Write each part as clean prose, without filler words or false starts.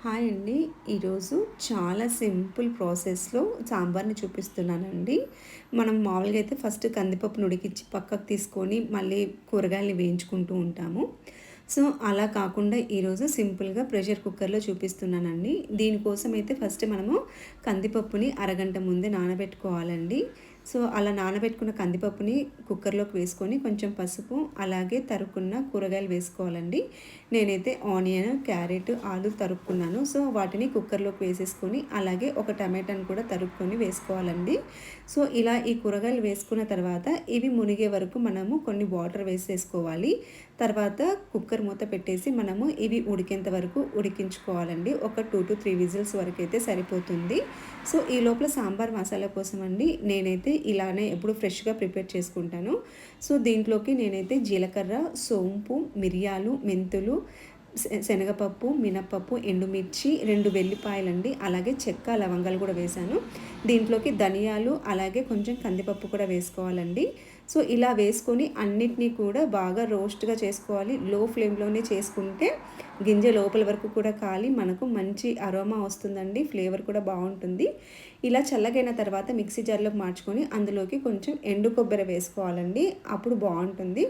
Hi అండి. ఈరోజు చాలా సింపుల్ ప్రాసెస్‌లో సాంబార్‌ని చూపిస్తున్నానండి. మనం మామూలుగా అయితే ఫస్ట్ కందిపప్పుని ఉడికించి పక్కకు తీసుకొని మళ్ళీ కూరగాయలని వేయించుకుంటూ ఉంటాము. సో, అలా కాకుండా ఈరోజు సింపుల్‌గా ప్రెషర్ కుక్కర్‌లో చూపిస్తున్నానండి. దీనికోసం అయితే ఫస్ట్ మనము కందిపప్పుని అరగంట ముందే నానబెట్టుకోవాలండి. సో, అలా నానబెట్టుకున్న కందిపప్పుని కుక్కర్‌లోకి వేసుకొని కొంచెం పసుపు, అలాగే తరుక్కున్న కూరగాయలు వేసుకోవాలండి. నేనైతే ఆనియన్, క్యారెట్, ఆలు తరుక్కున్నాను. సో, వాటిని కుక్కర్‌లోకి వేసేసుకొని అలాగే ఒక టమాటాని కూడా తరుక్కొని వేసుకోవాలండి. సో, ఇలా ఈ కూరగాయలు వేసుకున్న తర్వాత ఇవి మునిగే వరకు మనము కొన్ని వాటర్ వేసేసుకోవాలి. తర్వాత కుక్కర్ మూత పెట్టేసి మనము ఇవి ఉడికేంత వరకు ఉడికించుకోవాలండి. ఒక 2-3 విజిల్స్ వరకైతే సరిపోతుంది. సో, ఈ లోపల సాంబార్ మసాలా కోసం అండి నేనైతే ఇలానే ఎప్పుడు ఫ్రెష్‌గా ప్రిపేర్ చేసుకుంటాను. సో, దీంట్లోకి నేనైతే జీలకర్ర, సోంపు, మిరియాలు, మెంతులు, శనగపప్పు, మినపప్పు, ఎండుమిర్చి, 2 వెల్లిపాయలండి. అలాగే చెక్క, లవంగాలు కూడా వేశాను. దీంట్లోకి ధనియాలు, అలాగే కొంచెం కందిపప్పు కూడా వేసుకోవాలండి. సో, ఇలా వేసుకొని అన్నిటిని కూడా బాగా రోస్ట్‌గా చేసుకోవాలి. లో ఫ్లేమ్‌లోనే చేసుకుంటే గింజ లోపల వరకు కూడా కాలి మనకు మంచి అరోమా వస్తుందండి. ఫ్లేవర్ కూడా బావుంటుంది. ఇలా చల్లగైన తర్వాత మిక్సీ జార్‌లోకి మార్చుకొని అందులోకి కొంచెం ఎండు కొబ్బరి వేసుకోవాలండి. అప్పుడు బావుంటుంది.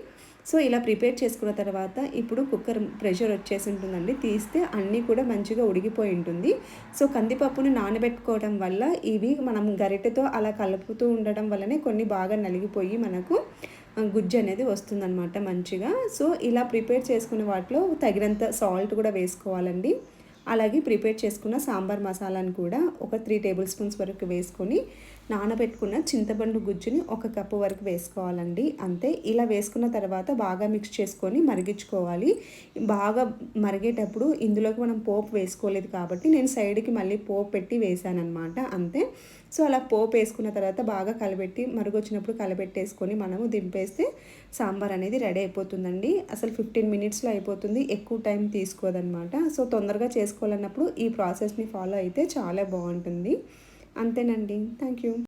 సో, ఇలా ప్రిపేర్ చేసుకున్న తర్వాత ఇప్పుడు కుక్కర్ ప్రెషర్ వచ్చేసి ఉంటుందండి. తీస్తే అన్నీ కూడా మంచిగా ఉడికిపోయి ఉంటుంది. సో, కందిపప్పుని నానబెట్టుకోవడం వల్ల ఇవి మనం గరిటెతో అలా కలుపుతూ ఉండడం వల్లనే కొన్ని బాగా నలిగిపోయి మనకు గుజ్జు అనేది వస్తుందనమాట మంచిగా. సో, ఇలా ప్రిపేర్ చేసుకున్న వాటిలో తగినంత సాల్ట్ కూడా వేసుకోవాలండి. అలాగే ప్రిపేర్ చేసుకున్న సాంబార్ మసాలాను కూడా ఒక 3 టేబుల్ స్పూన్స్ వరకు వేసుకొని నానబెట్టుకున్న చింతపండు గుజ్జుని ఒక కప్పు వరకు వేసుకోవాలండి. అంతే. ఇలా వేసుకున్న తర్వాత బాగా మిక్స్ చేసుకొని మరిగించుకోవాలి. బాగా మరిగేటప్పుడు ఇందులోకి మనం పోపు వేసుకోలేదు కాబట్టి నేను సైడ్‌కి మళ్ళీ పోపు పెట్టి వేశాననమాట. అంతే. సో, అలా పోపు వేసుకున్న తర్వాత బాగా కలబెట్టి మరుగొచ్చినప్పుడు కలబెట్టేసుకొని మనము దింపేస్తే సాంబార్ అనేది రెడీ అయిపోతుందండి. అసలు 15 మినిట్స్‌లో అయిపోతుంది. ఎక్కువ టైం తీసుకోదనమాట. సో, తొందరగా చేసుకోవాలన్నప్పుడు ఈ ప్రాసెస్‌ని ఫాలో అయితే చాలా బావుంటుంది. అంతేనండి. Thank you.